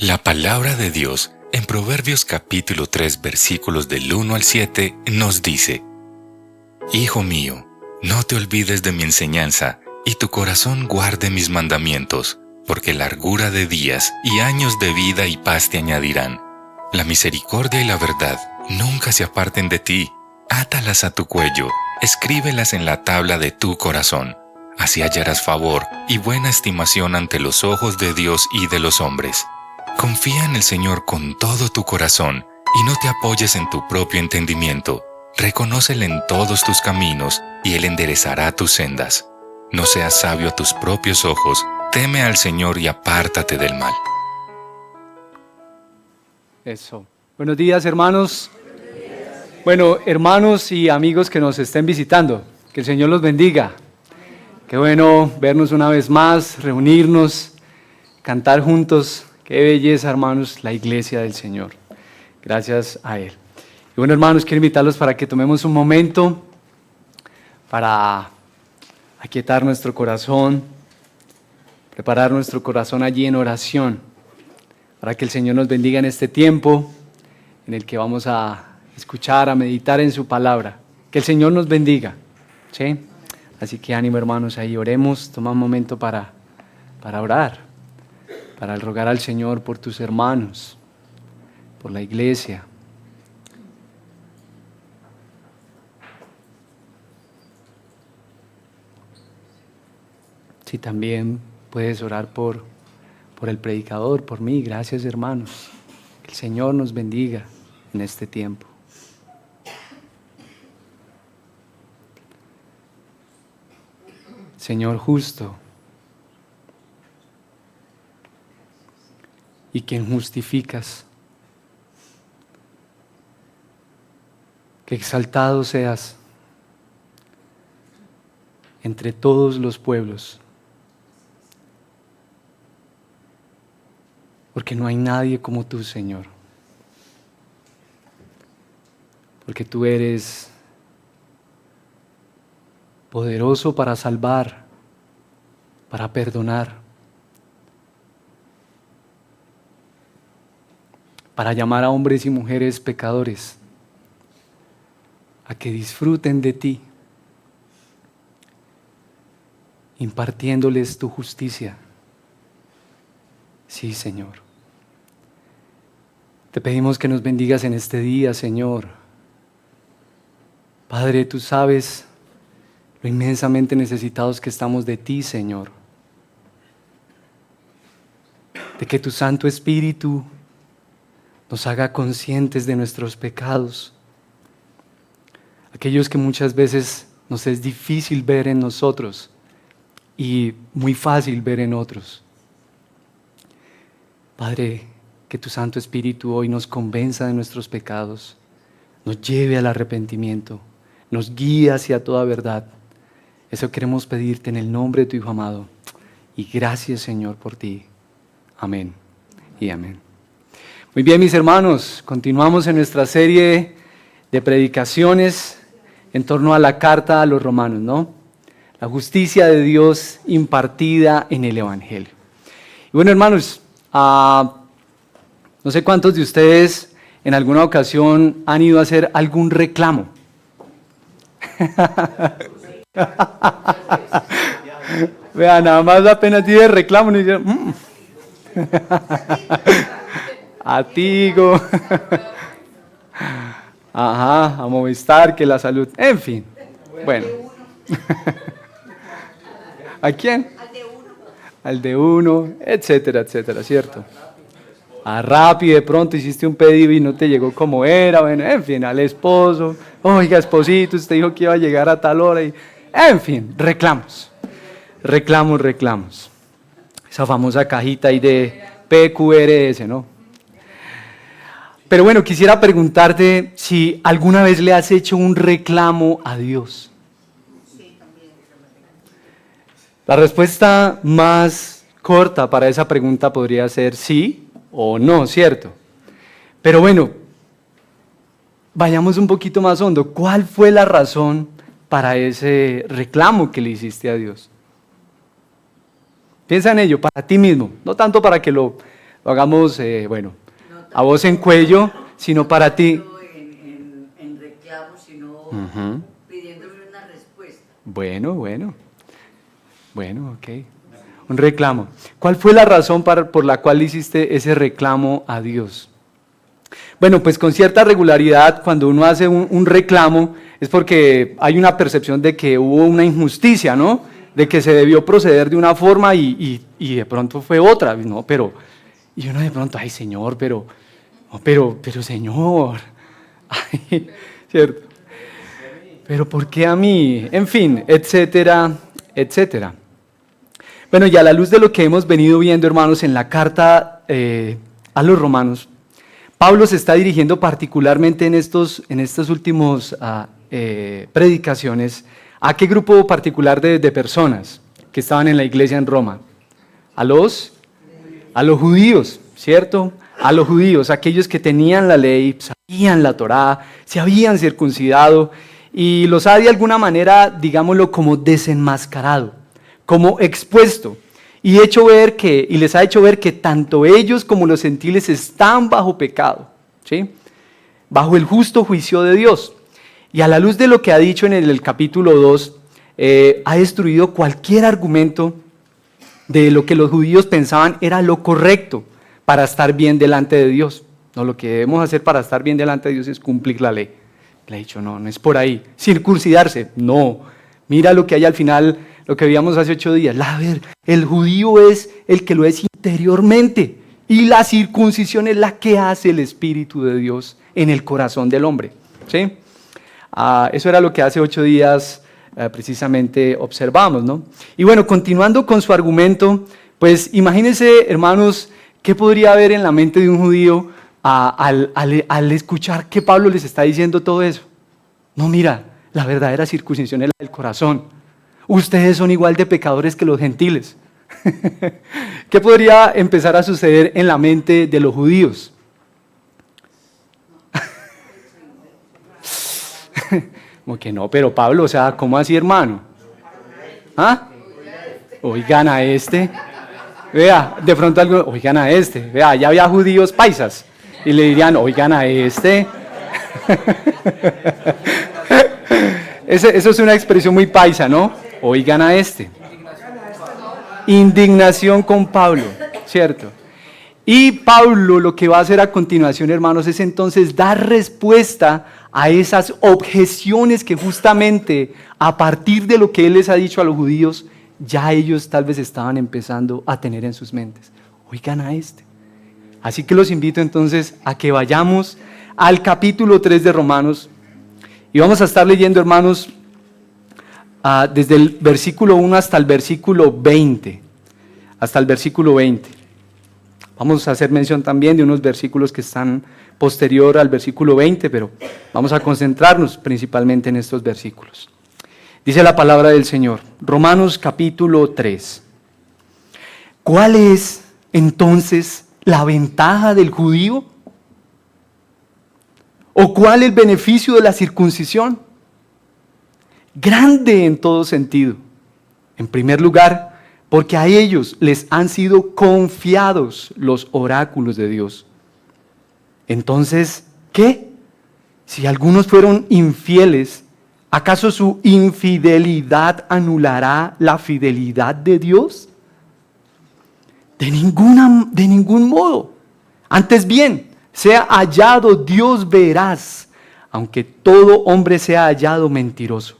La palabra de Dios en Proverbios capítulo 3 versículos del 1 al 7 nos dice: Hijo mío, no te olvides de mi enseñanza, y tu corazón guarde mis mandamientos, porque largura de días y años de vida y paz te añadirán. La misericordia y la verdad nunca se aparten de ti. Átalas a tu cuello, escríbelas en la tabla de tu corazón. Así hallarás favor y buena estimación ante los ojos de Dios y de los hombres. Confía en el Señor con todo tu corazón y no te apoyes en tu propio entendimiento. Reconócele en todos tus caminos y Él enderezará tus sendas. No seas sabio a tus propios ojos, teme al Señor y apártate del mal. Eso. Buenos días, hermanos. Bueno, hermanos y amigos que nos estén visitando, que el Señor los bendiga. Qué bueno vernos una vez más, reunirnos, cantar juntos. Qué belleza, hermanos, la iglesia del Señor. Gracias a Él. Y bueno, hermanos, quiero invitarlos para que tomemos un momento para aquietar nuestro corazón, preparar nuestro corazón allí en oración, para que el Señor nos bendiga en este tiempo en el que vamos a escuchar, a meditar en su palabra. Que el Señor nos bendiga, ¿sí? Así que ánimo, hermanos, ahí oremos, toma un momento para orar, para rogar al Señor por tus hermanos, por la iglesia. Si también puedes orar por el predicador, por mí, gracias, hermanos. Que el Señor nos bendiga en este tiempo. Señor justo, y quien justificas, que exaltado seas entre todos los pueblos, porque no hay nadie como tú, Señor, porque tú eres poderoso para salvar, para perdonar, para llamar a hombres y mujeres pecadores a que disfruten de ti, impartiéndoles tu justicia. Sí, Señor. Te pedimos que nos bendigas en este día, Señor. Padre, tú sabes lo inmensamente necesitados que estamos de ti, Señor. De que tu Santo Espíritu nos haga conscientes de nuestros pecados, aquellos que muchas veces nos es difícil ver en nosotros y muy fácil ver en otros. Padre, que tu Santo Espíritu hoy nos convenza de nuestros pecados, nos lleve al arrepentimiento, nos guíe hacia toda verdad. Eso queremos pedirte en el nombre de tu Hijo amado. Y gracias, Señor, por ti. Amén y amén. Muy bien, mis hermanos, continuamos en nuestra serie de predicaciones en torno a la carta a los romanos, ¿no? La justicia de Dios impartida en el Evangelio. Y bueno, hermanos, no sé cuántos de ustedes en alguna ocasión han ido a hacer algún reclamo. Vean, nada más apenas dice reclamo y dicen, a Tigo, ajá, a Movistar, que la salud, en fin, bueno. ¿A quién? Al de uno, etcétera, etcétera, ¿cierto? A Rappi, de pronto hiciste un pedido y no te llegó como era, bueno, en fin, al esposo, oiga, esposito, usted dijo que iba a llegar a tal hora y, en fin, reclamos. Esa famosa cajita ahí de PQRS, ¿no? Pero bueno, quisiera preguntarte si alguna vez le has hecho un reclamo a Dios. Sí, también. La respuesta más corta para esa pregunta podría ser sí o no, ¿cierto? Pero bueno, vayamos un poquito más hondo. ¿Cuál fue la razón para ese reclamo que le hiciste a Dios? Piensa en ello, para ti mismo, no tanto para que lo lo hagamos, a voz en cuello, sino para ti. En reclamo, sino pidiéndole una respuesta. Bueno, ok. Un reclamo. ¿Cuál fue la razón por la cual hiciste ese reclamo a Dios? Bueno, pues con cierta regularidad, cuando uno hace un reclamo, es porque hay una percepción de que hubo una injusticia, ¿no? De que se debió proceder de una forma y de pronto fue otra, ¿no? Y uno de pronto, ay Señor, pero Señor, ay, ¿cierto? Pero ¿por qué a mí? En fin, etcétera, etcétera. Bueno, y a la luz de lo que hemos venido viendo, hermanos, en la carta a los romanos, Pablo se está dirigiendo particularmente en estos últimos predicaciones a qué grupo particular de personas que estaban en la iglesia en Roma. A los judíos, ¿cierto? A los judíos, aquellos que tenían la ley, sabían la Torá, se habían circuncidado y los ha de alguna manera, digámoslo, como desenmascarado, como expuesto y les ha hecho ver que tanto ellos como los gentiles están bajo pecado, ¿sí? Bajo el justo juicio de Dios. Y a la luz de lo que ha dicho en el capítulo 2, ha destruido cualquier argumento de lo que los judíos pensaban era lo correcto para estar bien delante de Dios. No, lo que debemos hacer para estar bien delante de Dios es cumplir la ley. Le ha dicho, no es por ahí. Circuncidarse, no. Mira lo que hay al final, lo que veíamos hace 8 días. El judío es el que lo es interiormente y la circuncisión es la que hace el Espíritu de Dios en el corazón del hombre. ¿Sí? Eso era lo que hace 8 días precisamente observamos, ¿no? Y bueno, continuando con su argumento, pues imagínense, hermanos, qué podría haber en la mente de un judío al escuchar que Pablo les está diciendo todo eso. No, mira, la verdadera circuncisión es la del corazón. Ustedes son igual de pecadores que los gentiles. ¿Qué podría empezar a suceder en la mente de los judíos? Como que no, pero Pablo, o sea, ¿cómo así, hermano? ¿Ah? Oigan a este. Vea, de pronto algo, oigan a este. Vea, ya había judíos paisas. Y le dirían, oigan a este. Eso es una expresión muy paisa, ¿no? Oigan a este. Indignación con Pablo, ¿cierto? Y Pablo lo que va a hacer a continuación, hermanos, es entonces dar respuesta a esas objeciones que justamente a partir de lo que él les ha dicho a los judíos, ya ellos tal vez estaban empezando a tener en sus mentes. Oigan a este. Así que los invito entonces a que vayamos al capítulo 3 de Romanos y vamos a estar leyendo, hermanos, desde el versículo 1 hasta el versículo 20. Hasta el versículo 20. Vamos a hacer mención también de unos versículos que están posterior al versículo 20, pero vamos a concentrarnos principalmente en estos versículos. Dice la palabra del Señor, Romanos capítulo 3. ¿Cuál es entonces la ventaja del judío? ¿O cuál el beneficio de la circuncisión? Grande en todo sentido. En primer lugar, porque a ellos les han sido confiados los oráculos de Dios. Entonces, ¿qué? Si algunos fueron infieles, ¿acaso su infidelidad anulará la fidelidad de Dios? De ningún modo. Antes bien, sea hallado Dios veraz, aunque todo hombre sea hallado mentiroso,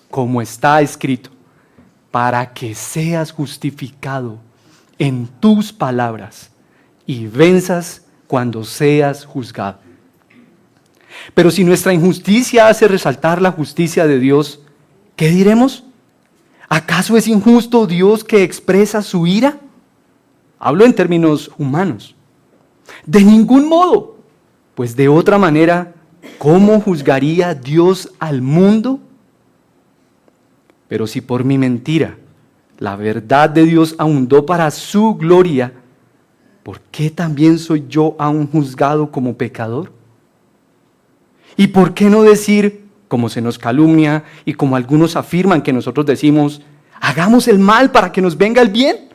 como está escrito, para que seas justificado en tus palabras y venzas cuando seas juzgado. Pero si nuestra injusticia hace resaltar la justicia de Dios, ¿qué diremos? ¿Acaso es injusto Dios que expresa su ira? Hablo en términos humanos. De ningún modo, pues de otra manera, ¿cómo juzgaría Dios al mundo? Pero si por mi mentira la verdad de Dios abundó para su gloria, ¿por qué también soy yo aún juzgado como pecador? ¿Y por qué no decir, como se nos calumnia y como algunos afirman que nosotros decimos, hagamos el mal para que nos venga el bien?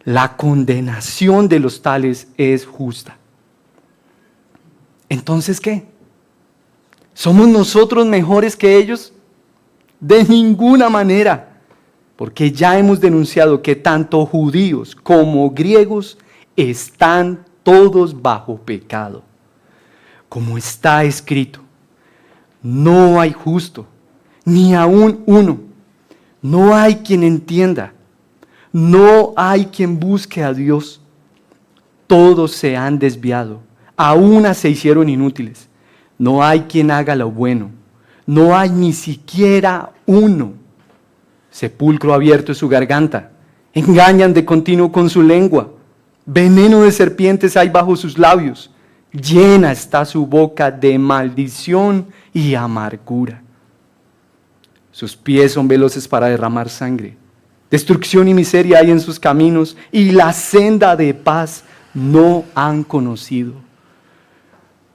la condenación de los tales es justa. Entonces, ¿qué? ¿Somos nosotros mejores que ellos? De ninguna manera, porque ya hemos denunciado que tanto judíos como griegos están todos bajo pecado. Como está escrito, no hay justo, ni aun uno. No hay quien entienda, no hay quien busque a Dios. Todos se han desviado, a una se hicieron inútiles. No hay quien haga lo bueno, no hay ni siquiera uno. Sepulcro abierto es su garganta, engañan de continuo con su lengua. Veneno de serpientes hay bajo sus labios, llena está su boca de maldición y amargura. Sus pies son veloces para derramar sangre. Destrucción y miseria hay en sus caminos, y la senda de paz no han conocido.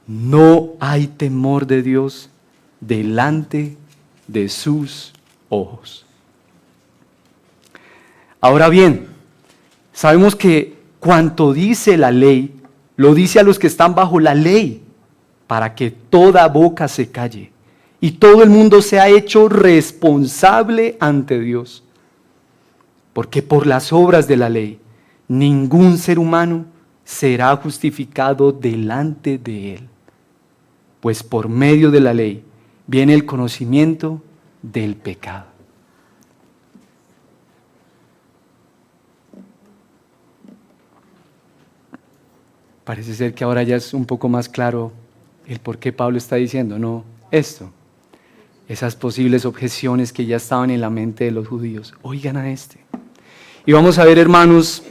No hay temor de Dios delante de sus ojos. Ahora bien, sabemos que cuanto dice la ley, lo dice a los que están bajo la ley, para que toda boca se calle y todo el mundo sea hecho responsable ante Dios. Porque por las obras de la ley, ningún ser humano será justificado delante de él. Pues por medio de la ley viene el conocimiento del pecado. Parece ser que ahora ya es un poco más claro el por qué Pablo está diciendo, no, esto, esas posibles objeciones que ya estaban en la mente de los judíos. Oigan a este. Y vamos a ver, hermanos,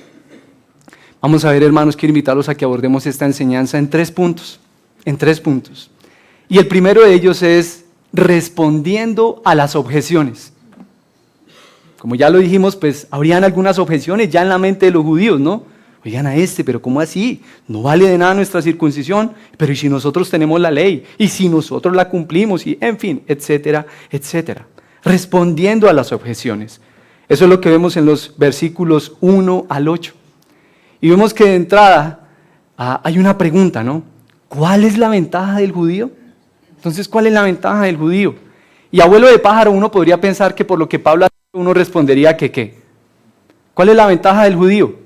quiero invitarlos a que abordemos esta enseñanza en tres puntos. Y el primero de ellos es respondiendo a las objeciones. Como ya lo dijimos, pues habrían algunas objeciones ya en la mente de los judíos, ¿no? Oigan a este, pero ¿cómo así? No vale de nada nuestra circuncisión, pero ¿y si nosotros tenemos la ley? ¿Y si nosotros la cumplimos? Y en fin, etcétera, etcétera. Respondiendo a las objeciones. Eso es lo que vemos en los versículos 1 al 8. Y vemos que de entrada hay una pregunta, ¿no? ¿Cuál es la ventaja del judío? Entonces, ¿cuál es la ventaja del judío? Y abuelo de pájaro, uno podría pensar que por lo que Pablo hace, uno respondería que ¿qué? ¿Cuál es la ventaja del judío?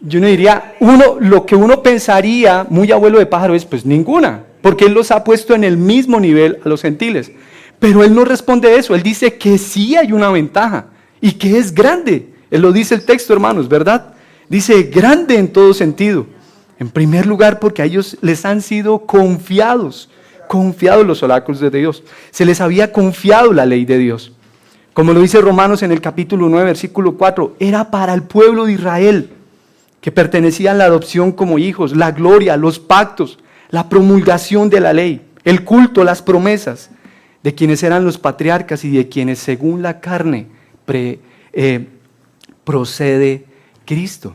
Yo no diría, lo que uno pensaría, muy abuelo de pájaro, es pues ninguna, porque él los ha puesto en el mismo nivel a los gentiles. Pero él no responde eso, él dice que sí hay una ventaja y que es grande. Él lo dice el texto, hermanos, ¿verdad? Dice grande en todo sentido. En primer lugar, porque a ellos les han sido confiados los oráculos de Dios. Se les había confiado la ley de Dios. Como lo dice Romanos en el capítulo 9, versículo 4, era para el pueblo de Israel, que pertenecían a la adopción como hijos, la gloria, los pactos, la promulgación de la ley, el culto, las promesas, de quienes eran los patriarcas y de quienes según la carne procede Cristo.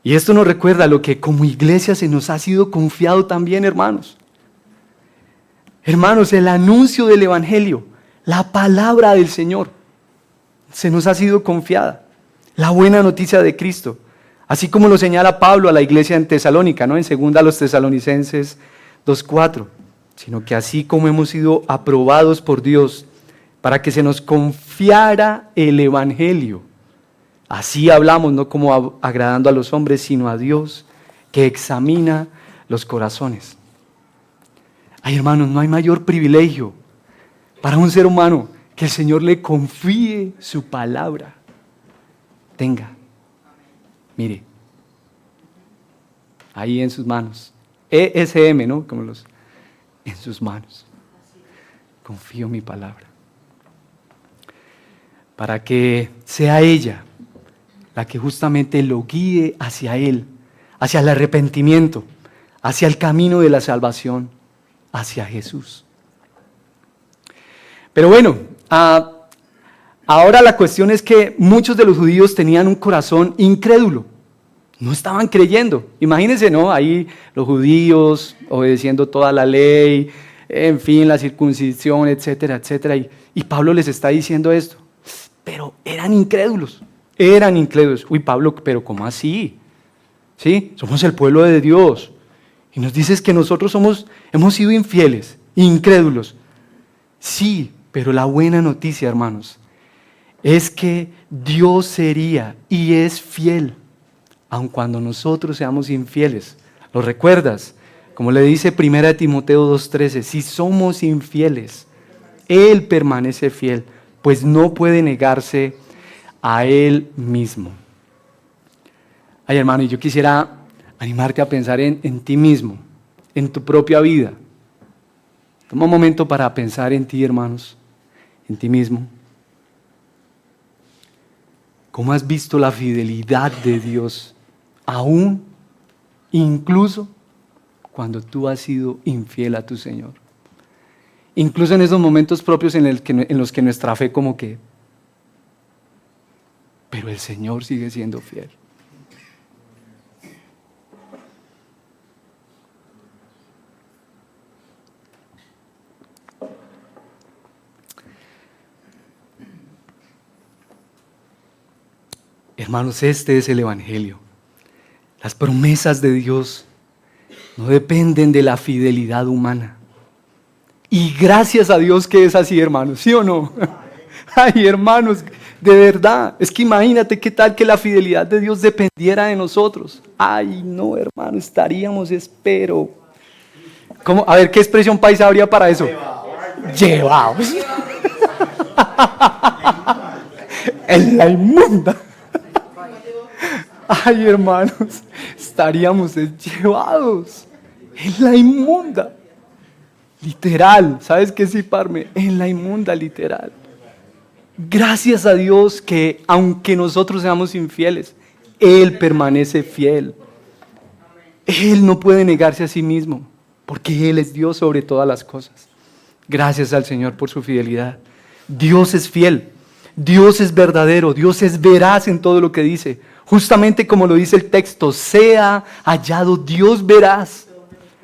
Y esto nos recuerda lo que como iglesia se nos ha sido confiado también, hermanos. Hermanos, el anuncio del Evangelio, la palabra del Señor, se nos ha sido confiada. La buena noticia de Cristo, así como lo señala Pablo a la iglesia en Tesalónica, ¿no? En 2 Tesalonicenses 2:4, sino que así como hemos sido aprobados por Dios para que se nos confiara el Evangelio, así hablamos, no como agradando a los hombres, sino a Dios que examina los corazones. Ay, hermanos, no hay mayor privilegio para un ser humano que el Señor le confíe su palabra. Tenga, mire, ahí en sus manos, ESM, ¿no? En sus manos, confío en mi palabra, para que sea ella la que justamente lo guíe hacia Él, hacia el arrepentimiento, hacia el camino de la salvación, hacia Jesús. Pero bueno, ahora la cuestión es que muchos de los judíos tenían un corazón incrédulo, no estaban creyendo. Imagínense, ¿no? Ahí los judíos obedeciendo toda la ley, en fin, la circuncisión, etcétera, etcétera. Y Pablo les está diciendo esto. Pero eran incrédulos. Uy, Pablo, pero ¿cómo así? ¿Sí? Somos el pueblo de Dios. Y nos dices que nosotros hemos sido infieles, incrédulos. Sí, pero la buena noticia, hermanos, es que Dios sería y es fiel, aun cuando nosotros seamos infieles. ¿Lo recuerdas? Como le dice 1 Timoteo 2:13, si somos infieles, Él permanece fiel, pues no puede negarse a Él mismo. Ay, hermano, y yo quisiera animarte a pensar en ti mismo, en tu propia vida. Toma un momento para pensar en ti, hermanos, en ti mismo. ¿Cómo has visto la fidelidad de Dios, aún, incluso cuando tú has sido infiel a tu Señor? Incluso en esos momentos propios en los que nuestra fe como que, pero el Señor sigue siendo fiel. Hermanos, este es el Evangelio. Las promesas de Dios no dependen de la fidelidad humana. Y gracias a Dios que es así, hermanos, ¿sí o no? Ay, hermanos, de verdad, es que imagínate qué tal que la fidelidad de Dios dependiera de nosotros. Ay, no, hermano, estaríamos, espero. ¿Cómo? A ver, ¿qué expresión paisa habría para eso? Llevados. En la inmunda. Ay, hermanos, estaríamos llevados en la inmunda. Literal, ¿sabes qué es ciparme? En la inmunda, literal. Gracias a Dios que aunque nosotros seamos infieles, Él permanece fiel. Él no puede negarse a sí mismo, porque Él es Dios sobre todas las cosas. Gracias al Señor por su fidelidad. Dios es fiel, Dios es verdadero, Dios es veraz en todo lo que dice. Justamente como lo dice el texto, sea hallado Dios veraz,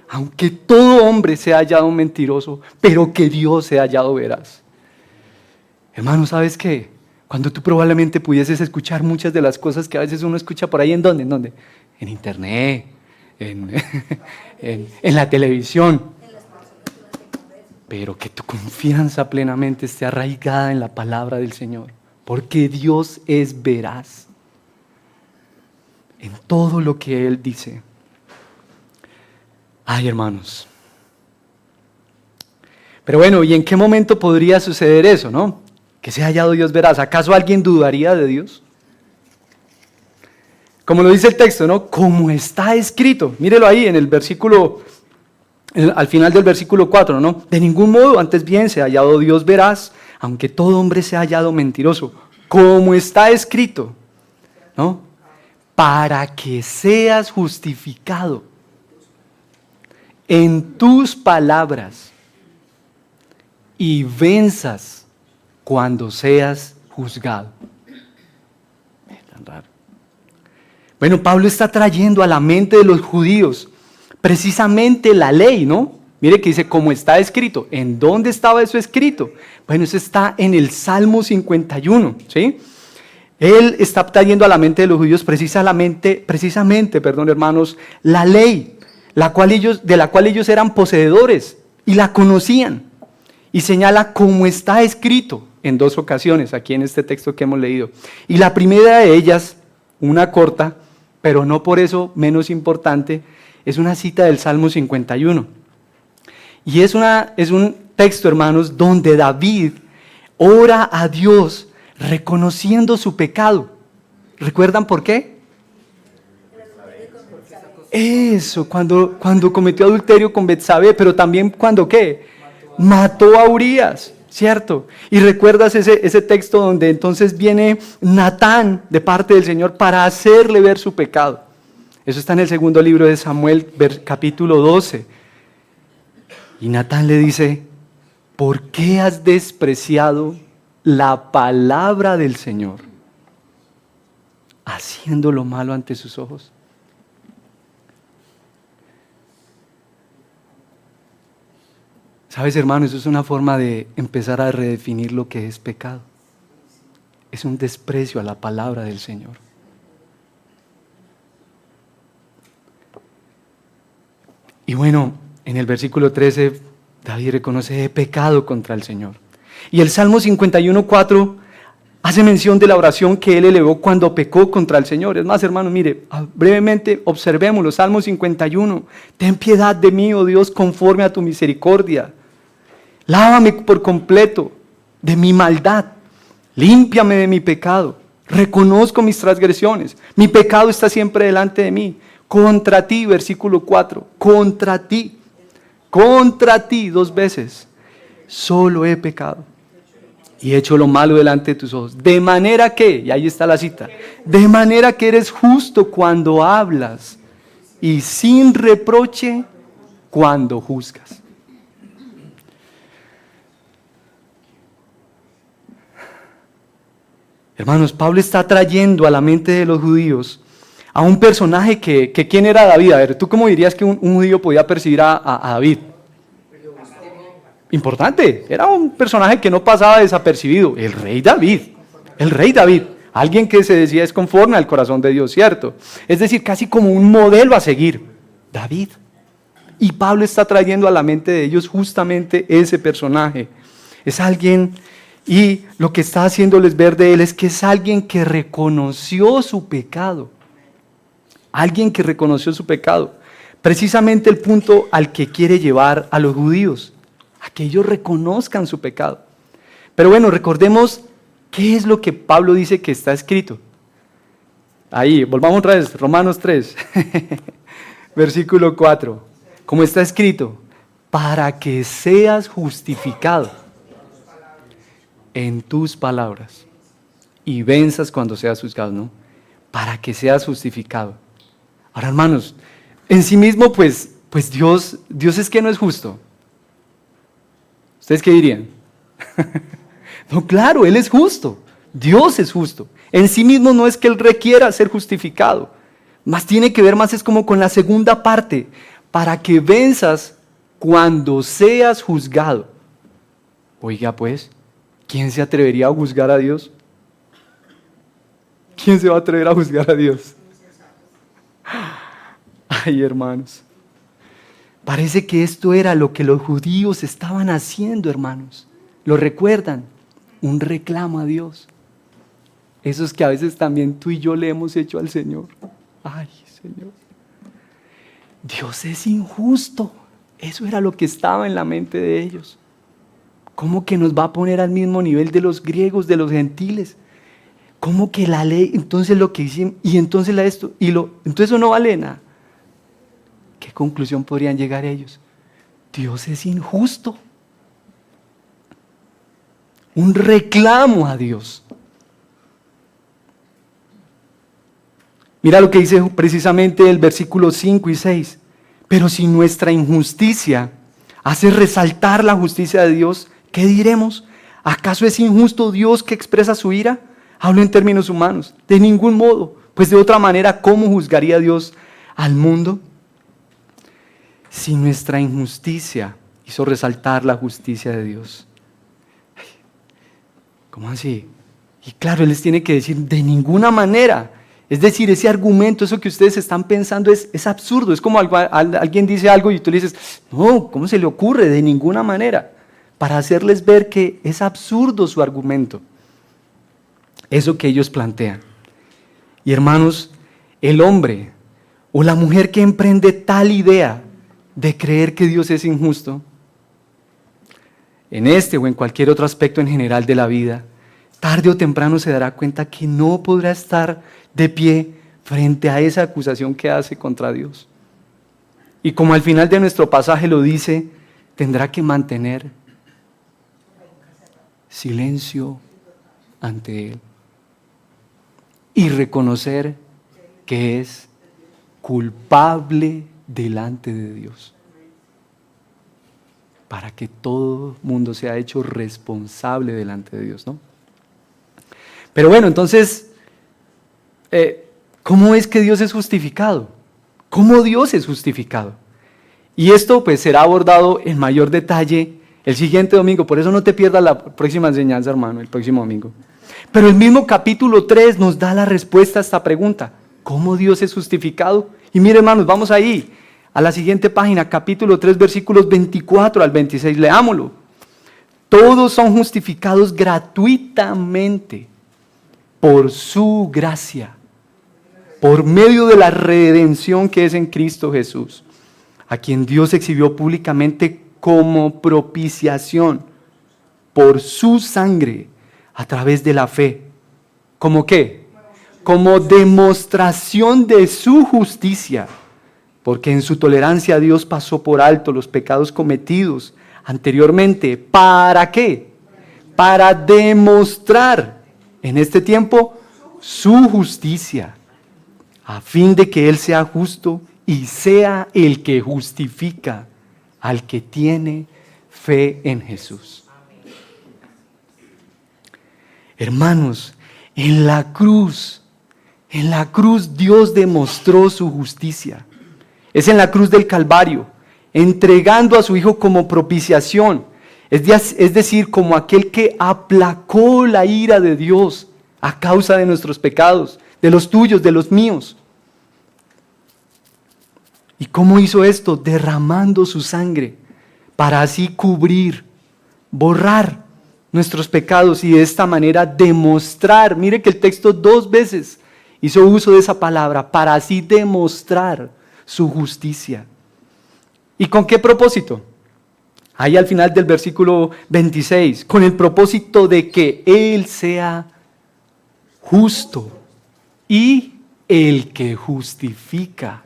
aunque todo hombre sea hallado mentiroso, pero que Dios sea hallado veraz. Hermano, ¿sabes qué? Cuando tú probablemente pudieses escuchar muchas de las cosas que a veces uno escucha por ahí, ¿en dónde? ¿En dónde? En internet, en la televisión. Pero que tu confianza plenamente esté arraigada en la palabra del Señor, porque Dios es veraz en todo lo que Él dice. Ay, hermanos. Pero bueno, ¿y en qué momento podría suceder eso, no? Que sea hallado Dios veraz. ¿Acaso alguien dudaría de Dios? Como lo dice el texto, ¿no? Como está escrito. Mírelo ahí en el versículo, al final del versículo 4, ¿no? De ningún modo, antes bien, sea hallado Dios veraz, aunque todo hombre sea hallado mentiroso. Como está escrito, ¿no? Para que seas justificado en tus palabras y venzas cuando seas juzgado. Es tan raro. Bueno, Pablo está trayendo a la mente de los judíos precisamente la ley, ¿no? Mire que dice, como está escrito. ¿En dónde estaba eso escrito? Bueno, eso está en el Salmo 51, ¿sí? Él está trayendo a la mente de los judíos precisamente, hermanos, la ley, de la cual ellos eran poseedores y la conocían. Y señala como está escrito en dos ocasiones aquí en este texto que hemos leído. Y la primera de ellas, una corta, pero no por eso menos importante, es una cita del Salmo 51. Y es un texto, hermanos, donde David ora a Dios reconociendo su pecado. ¿Recuerdan por qué? Eso, cuando cometió adulterio con Betsabé, pero también cuando ¿qué? Mató a Urías, ¿cierto? Y recuerdas ese texto donde entonces viene Natán de parte del Señor para hacerle ver su pecado. Eso está en el segundo libro de Samuel, capítulo 12. Y Natán le dice, ¿por qué has despreciado la palabra del Señor, haciendo lo malo ante sus ojos? ¿Sabes, hermano? Eso es una forma de empezar a redefinir lo que es pecado. Es un desprecio a la palabra del Señor. Y bueno, en el versículo 13, David reconoce: he pecado contra el Señor. Y el Salmo 51:4 hace mención de la oración que él elevó cuando pecó contra el Señor. Es más, hermanos, mire, brevemente observémoslo. Salmo 51. Ten piedad de mí, oh Dios, conforme a tu misericordia. Lávame por completo de mi maldad. Límpiame de mi pecado. Reconozco mis transgresiones. Mi pecado está siempre delante de mí. Contra ti, versículo 4. Contra ti, 2 veces. Solo he pecado y he hecho lo malo delante de tus ojos. De manera que, y ahí está la cita, de manera que eres justo cuando hablas y sin reproche cuando juzgas. Hermanos, Pablo está trayendo a la mente de los judíos a un personaje que ¿quién era David? A ver, ¿tú cómo dirías que un judío podía percibir a David? Importante, era un personaje que no pasaba desapercibido, el rey David, alguien que se decía es conforme al corazón de Dios, ¿cierto? Es decir, casi como un modelo a seguir, David. Y Pablo está trayendo a la mente de ellos justamente ese personaje. Es alguien, y lo que está haciéndoles ver de él es que es alguien que reconoció su pecado. Alguien que reconoció su pecado. Precisamente el punto al que quiere llevar a los judíos. A que ellos reconozcan su pecado. Pero bueno, recordemos qué es lo que Pablo dice que está escrito. Ahí, volvamos otra vez, Romanos 3, versículo 4. Como está escrito, para que seas justificado en tus palabras y venzas cuando seas juzgado, ¿no? Para que seas justificado. Ahora, hermanos, en sí mismo, pues Dios es que no es justo. ¿Ustedes qué dirían? No, claro, Él es justo. Dios es justo. En sí mismo no es que Él requiera ser justificado. Más tiene que ver más es como con la segunda parte. Para que venzas cuando seas juzgado. Oiga pues, ¿quién se atrevería a juzgar a Dios? ¿Quién se va a atrever a juzgar a Dios? Ay, hermanos. Parece que esto era lo que los judíos estaban haciendo, hermanos. ¿Lo recuerdan? Un reclamo a Dios. Esos que a veces también tú y yo le hemos hecho al Señor. Ay, Señor. Dios es injusto. Eso era lo que estaba en la mente de ellos. ¿Cómo que nos va a poner al mismo nivel de los griegos, de los gentiles? ¿Cómo que la ley? Entonces lo que hicimos, y entonces entonces eso no vale nada. ¿Qué conclusión podrían llegar ellos? Dios es injusto. Un reclamo a Dios. Mira lo que dice precisamente el versículo 5 y 6. Pero si nuestra injusticia hace resaltar la justicia de Dios, ¿qué diremos? ¿Acaso es injusto Dios que expresa su ira? Hablo en términos humanos. De ningún modo. Pues de otra manera, ¿cómo juzgaría Dios al mundo? Si nuestra injusticia hizo resaltar la justicia de Dios. ¿Cómo así? Y claro, Él les tiene que decir, de ninguna manera. Es decir, ese argumento, eso que ustedes están pensando es absurdo. Es como alguien dice algo y tú le dices, no, ¿cómo se le ocurre? De ninguna manera. Para hacerles ver que es absurdo su argumento. Eso que ellos plantean. Y hermanos, el hombre o la mujer que emprende tal idea de creer que Dios es injusto, en este o en cualquier otro aspecto en general de la vida, tarde o temprano se dará cuenta que no podrá estar de pie frente a esa acusación que hace contra Dios. Y como al final de nuestro pasaje lo dice, tendrá que mantener silencio ante Él y reconocer que es culpable delante de Dios, para que todo mundo sea hecho responsable delante de Dios, ¿no? Pero bueno, entonces, ¿cómo es que Dios es justificado? ¿Cómo Dios es justificado? Y esto pues será abordado en mayor detalle El siguiente domingo, por eso no te pierdas la próxima enseñanza, hermano, el próximo domingo. Pero el mismo capítulo 3 nos da la respuesta a esta pregunta. ¿Cómo Dios es justificado? Y mire, hermanos, vamos ahí, a la siguiente página, capítulo 3, versículos 24 al 26, leámoslo. Todos son justificados gratuitamente por su gracia, por medio de la redención que es en Cristo Jesús, a quien Dios exhibió públicamente como propiciación por su sangre a través de la fe. ¿Cómo qué? Como demostración de su justicia, porque en su tolerancia Dios pasó por alto los pecados cometidos anteriormente. ¿Para qué? Para demostrar en este tiempo su justicia, a fin de que Él sea justo y sea el que justifica al que tiene fe en Jesús. Hermanos, en la cruz Dios demostró su justicia. Es en la cruz del Calvario, entregando a su Hijo como propiciación, es decir, como aquel que aplacó la ira de Dios a causa de nuestros pecados, de los tuyos, de los míos. ¿Y cómo hizo esto? Derramando su sangre para así cubrir, borrar nuestros pecados y de esta manera demostrar. Mire que el texto 2 veces hizo uso de esa palabra, para así demostrar su justicia. ¿Y con qué propósito? Ahí al final del versículo 26, con el propósito de que Él sea justo y el que justifica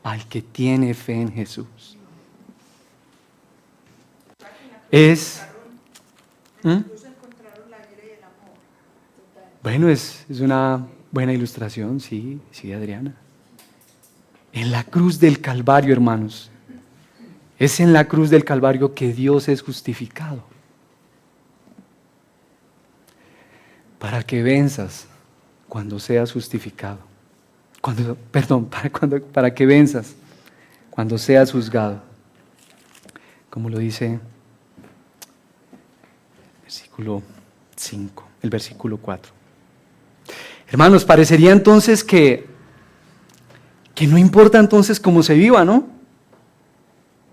al que tiene fe en Jesús. Bueno, es una buena ilustración, sí, Adriana. En la cruz del Calvario, hermanos, es en la cruz del Calvario que Dios es justificado. Para que venzas cuando seas justificado. Para que venzas cuando seas juzgado. Como lo dice versículo 5, el versículo 4. Hermanos, parecería entonces que no importa entonces cómo se viva, ¿no?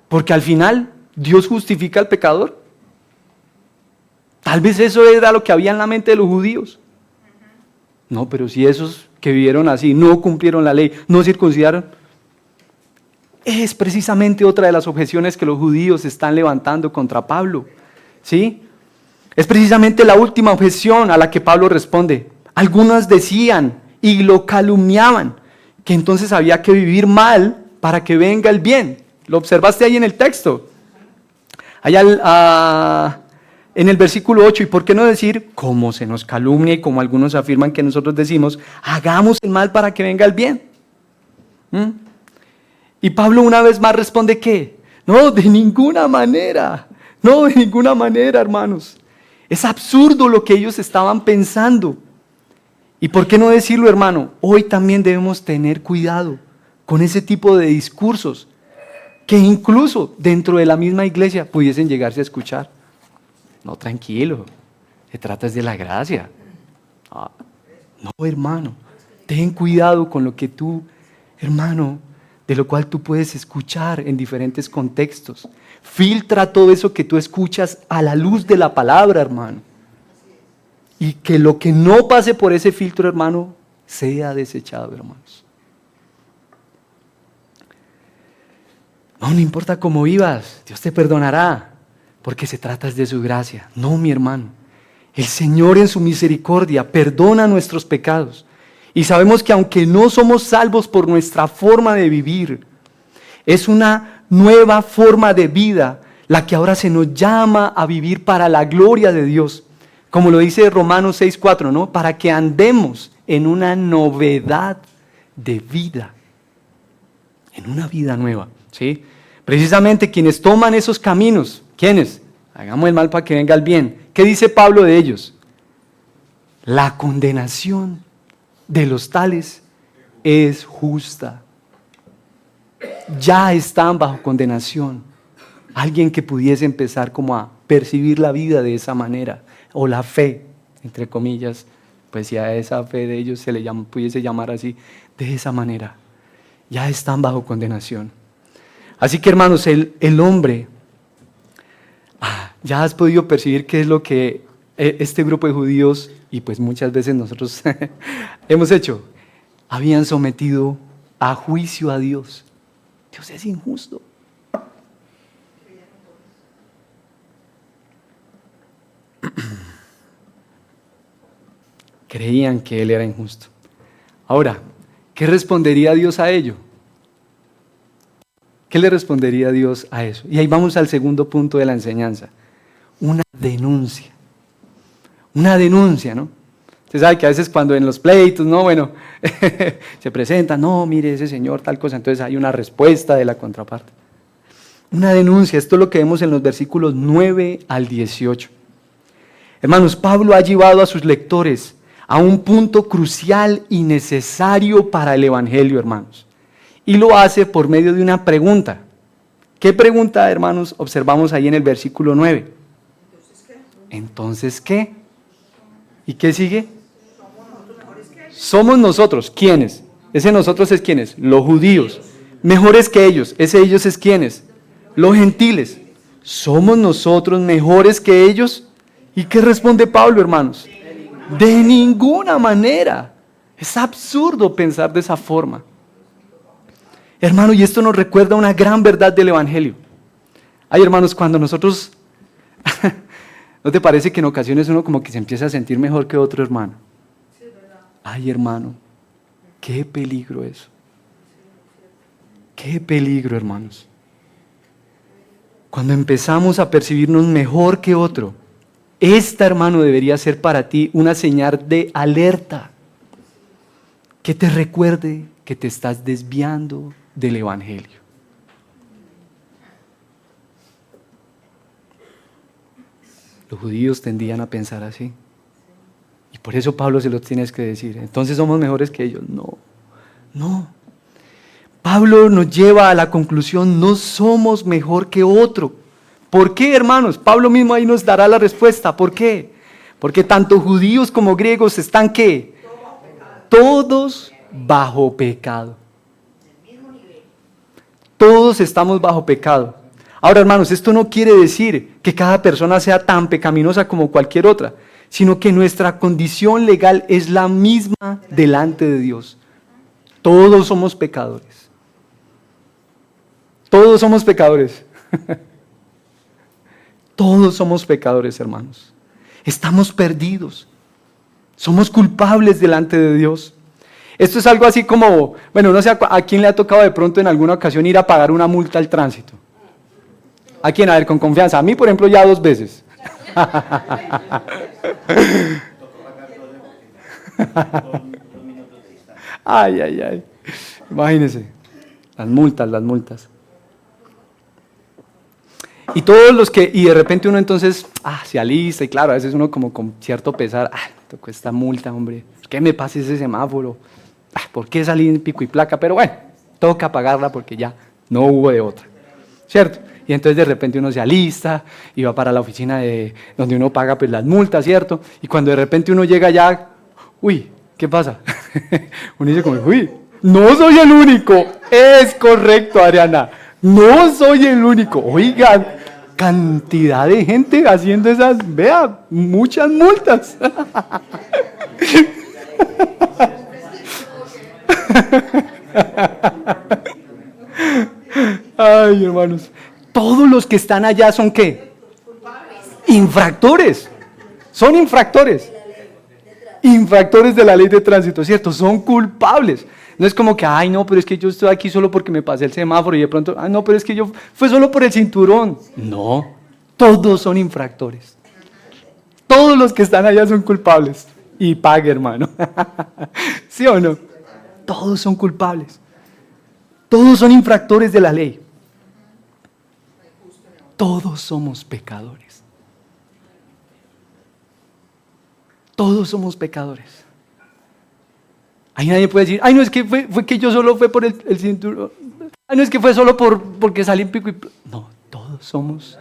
Porque al final Dios justifica al pecador. Tal vez eso era lo que había en la mente de los judíos. No, pero si esos que vivieron así no cumplieron la ley, no circuncidaron, es precisamente otra de las objeciones que los judíos están levantando contra Pablo, ¿sí? Es precisamente la última objeción a la que Pablo responde. Algunos decían y lo calumniaban, que entonces había que vivir mal para que venga el bien. ¿Lo observaste ahí en el texto? Allá en el versículo 8, ¿y por qué no decir, como se nos calumnia y como algunos afirman que nosotros decimos, hagamos el mal para que venga el bien? Y Pablo una vez más responde, ¿qué? No, de ninguna manera, hermanos. Es absurdo lo que ellos estaban pensando. ¿Y por qué no decirlo, hermano? Hoy también debemos tener cuidado con ese tipo de discursos que incluso dentro de la misma iglesia pudiesen llegarse a escuchar. No, tranquilo, se trata de la gracia. No, hermano, ten cuidado con lo que tú, hermano, de lo cual tú puedes escuchar en diferentes contextos. Filtra todo eso que tú escuchas a la luz de la palabra, hermano. Y que lo que no pase por ese filtro, hermano, sea desechado, hermanos. No importa cómo vivas, Dios te perdonará, porque se trata de su gracia. No, mi hermano, el Señor en su misericordia perdona nuestros pecados. Y sabemos que aunque no somos salvos por nuestra forma de vivir, es una nueva forma de vida la que ahora se nos llama a vivir para la gloria de Dios. Como lo dice Romanos 6:4, ¿no? Para que andemos en una novedad de vida. En una vida nueva, ¿sí? Precisamente quienes toman esos caminos, ¿quiénes? Hagamos el mal para que venga el bien. ¿Qué dice Pablo de ellos? La condenación de los tales es justa. Ya están bajo condenación. Alguien que pudiese empezar como a percibir la vida de esa manera, o la fe, entre comillas, pues si a esa fe de ellos se le pudiese llamar así, de esa manera, ya están bajo condenación. Así que hermanos, el hombre, ya has podido percibir qué es lo que este grupo de judíos, y pues muchas veces nosotros hemos hecho, habían sometido a juicio a Dios. Dios es injusto. Creían que Él era injusto. Ahora, ¿qué respondería Dios a ello? ¿Qué le respondería Dios a eso? Y ahí vamos al segundo punto de la enseñanza. Una denuncia. Una denuncia, ¿no? Usted sabe que a veces cuando en los pleitos, ¿no? Bueno, se presenta, no, mire ese señor, tal cosa, entonces hay una respuesta de la contraparte. Una denuncia, esto es lo que vemos en los versículos 9 al 18. Hermanos, Pablo ha llevado a sus lectores a un punto crucial y necesario para el Evangelio, hermanos. Y lo hace por medio de una pregunta. ¿Qué pregunta, hermanos, observamos ahí en el versículo 9? ¿Entonces qué? ¿Y qué sigue? Somos nosotros, ¿quiénes? Ese nosotros es ¿quiénes? Los judíos. Mejores que ellos. Ese ellos es ¿quiénes? Los gentiles. ¿Somos nosotros mejores que ellos? ¿Y qué responde Pablo, hermanos? De ninguna manera. Es absurdo pensar de esa forma. Hermano, y esto nos recuerda una gran verdad del Evangelio. Ay, hermanos, cuando nosotros... ¿No te parece que en ocasiones uno como que se empieza a sentir mejor que otro hermano? Ay, hermano, qué peligro eso. Qué peligro, hermanos. Cuando empezamos a percibirnos mejor que otro, esta, hermano, debería ser para ti una señal de alerta que te recuerde que te estás desviando del Evangelio. Los judíos tendían a pensar así. Y por eso Pablo se los tienes que decir. Entonces somos mejores que ellos. No, no. Pablo nos lleva a la conclusión, no somos mejor que otro. ¿Por qué, hermanos? Pablo mismo ahí nos dará la respuesta. ¿Por qué? Porque tanto judíos como griegos están ¿qué? Todos bajo pecado. Todos estamos bajo pecado. Ahora, hermanos, esto no quiere decir que cada persona sea tan pecaminosa como cualquier otra, sino que nuestra condición legal es la misma delante de Dios. Todos somos pecadores. Todos somos pecadores. Todos somos pecadores, hermanos. Estamos perdidos. Somos culpables delante de Dios. Esto es algo así como, bueno, no sé a quién le ha tocado de pronto en alguna ocasión ir a pagar una multa al tránsito. ¿A quién? A ver, con confianza. A mí, por ejemplo, ya 2 veces. Ay, ay, ay. Imagínense. Las multas. Y todos los que, y de repente uno entonces, se alista, y claro, a veces uno como con cierto pesar, tocó esta multa, hombre. ¿Por qué me pasa ese semáforo? ¿Por qué salí en pico y placa? Pero bueno, toca pagarla porque ya no hubo de otra. ¿Cierto? Y entonces de repente uno se alista y va para la oficina donde uno paga pues las multas, ¿cierto? Y cuando de repente uno llega allá, uy, ¿qué pasa? Uno dice como, uy, no soy el único. Es correcto, Ariana. No soy el único. Oigan, cantidad de gente haciendo esas, vea, muchas multas. Ay, hermanos. Todos los que están allá son ¿qué? Infractores. Son infractores. Infractores de la ley de tránsito, ¿cierto? Son culpables. No es como que, ay, no, pero es que yo estoy aquí solo porque me pasé el semáforo y de pronto, no, pero es que yo fue solo por el cinturón. No, todos son infractores. Todos los que están allá son culpables. Y pague, hermano. ¿Sí o no? Todos son culpables. Todos son infractores de la ley. Todos somos pecadores. Todos somos pecadores. Ahí nadie puede decir, ay, no, es que fue que yo solo fue por el cinturón. Ay, no, es que fue solo porque salí en pico y... No, todos todos somos.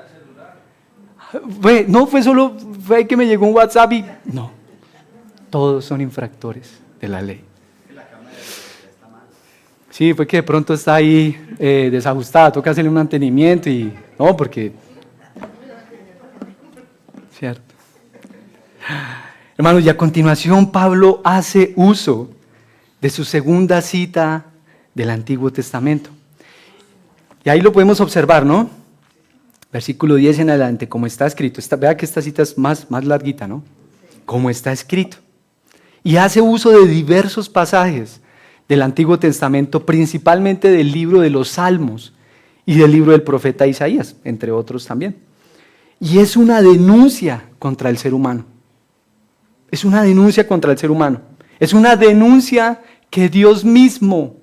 Fue que me llegó un WhatsApp y no, todos son infractores de la ley. Sí, fue que de pronto está ahí desajustada, toca hacerle un mantenimiento y no, porque cierto. Hermanos, y a continuación Pablo hace uso de su segunda cita del Antiguo Testamento. Y ahí lo podemos observar, ¿no? Versículo 10 en adelante, como está escrito. Vea que esta cita es más larguita, ¿no? Como está escrito. Y hace uso de diversos pasajes del Antiguo Testamento, principalmente del libro de los Salmos y del libro del profeta Isaías, entre otros también. Y es una denuncia contra el ser humano. Es una denuncia contra el ser humano. Es una denuncia que Dios mismo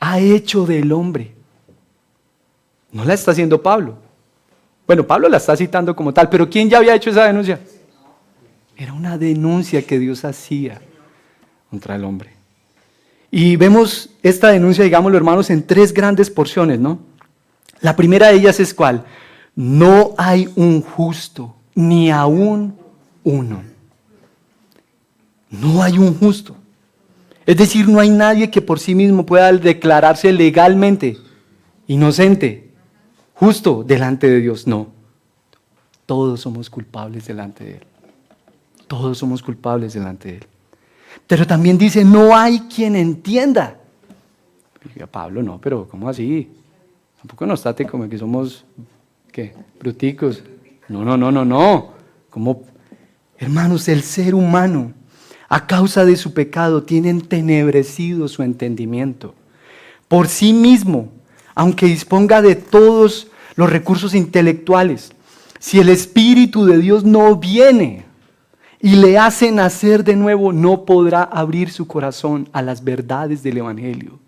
ha hecho del hombre. No la está haciendo Pablo. Bueno, Pablo la está citando como tal, pero ¿quién ya había hecho esa denuncia? Era una denuncia que Dios hacía contra el hombre. Y vemos esta denuncia, digámoslo hermanos, en tres grandes porciones, ¿no? La primera de ellas es ¿cuál? No hay un justo, ni aún uno. No hay un justo. Es decir, no hay nadie que por sí mismo pueda declararse legalmente inocente, justo delante de Dios. No. Todos somos culpables delante de Él. Todos somos culpables delante de Él. Pero también dice, no hay quien entienda. Diga Pablo, no, pero ¿cómo así? Tampoco nos trate como que somos, ¿qué? Bruticos. No. Como, hermanos, el ser humano, a causa de su pecado, tiene entenebrecido su entendimiento. Por sí mismo, aunque disponga de todos los recursos intelectuales, si el Espíritu de Dios no viene y le hace nacer de nuevo, no podrá abrir su corazón a las verdades del Evangelio.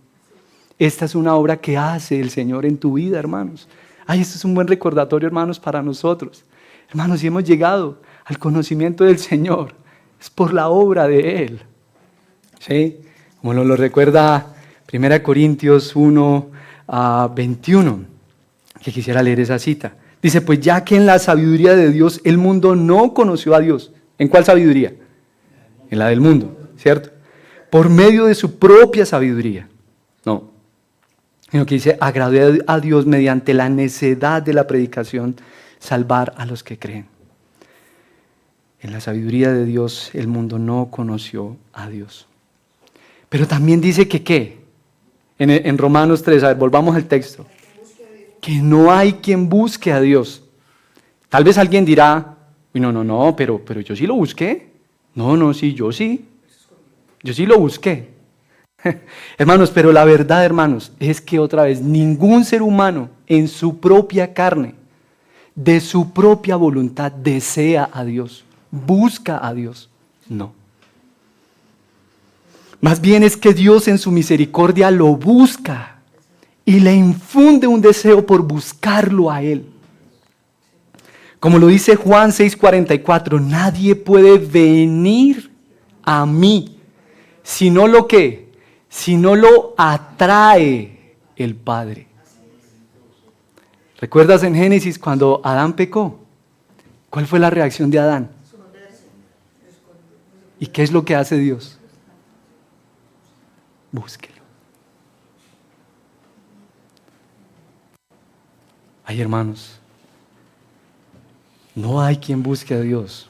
Esta es una obra que hace el Señor en tu vida, hermanos. Esto es un buen recordatorio, hermanos, para nosotros. Hermanos, si hemos llegado al conocimiento del Señor, es por la obra de Él. ¿Sí? Como nos lo recuerda 1 Corintios 1, 21, que quisiera leer esa cita. Dice, pues ya que en la sabiduría de Dios el mundo no conoció a Dios. ¿En cuál sabiduría? En la del mundo, ¿cierto? Por medio de su propia sabiduría. No. Sino que dice, agradó a Dios mediante la necedad de la predicación, salvar a los que creen. En la sabiduría de Dios el mundo no conoció a Dios. Pero también dice que ¿qué? En Romanos 3, a ver, volvamos al texto. Que no hay quien busque a Dios. Tal vez alguien dirá, no, pero yo sí lo busqué. Sí, yo sí. Yo sí lo busqué. Hermanos, pero la verdad, hermanos, es que otra vez, ningún ser humano en su propia carne, de su propia voluntad, desea a Dios, busca a Dios. No. Más bien es que Dios en su misericordia lo busca y le infunde un deseo por buscarlo a Él. Como lo dice Juan 6:44, nadie puede venir a mí, sino lo que, si no lo atrae el Padre. ¿Recuerdas en Génesis cuando Adán pecó? ¿Cuál fue la reacción de Adán? ¿Y qué es lo que hace Dios? Búsquelo. Ay, hermanos, no hay quien busque a Dios.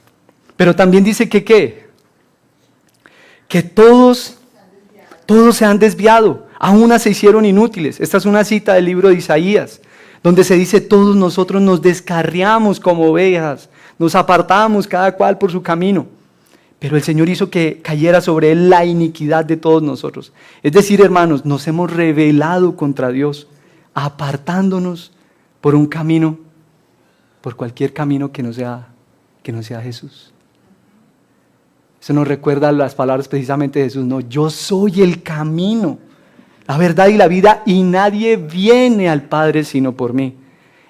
Pero también dice que ¿qué? Que todos se han desviado, a unas se hicieron inútiles. Esta es una cita del libro de Isaías, donde se dice, todos nosotros nos descarriamos como ovejas, nos apartamos cada cual por su camino. Pero el Señor hizo que cayera sobre Él la iniquidad de todos nosotros. Es decir, hermanos, nos hemos rebelado contra Dios, apartándonos por un camino, por cualquier camino que no sea Jesús. Eso nos recuerda las palabras precisamente de Jesús. No, yo soy el camino, la verdad y la vida, y nadie viene al Padre sino por mí.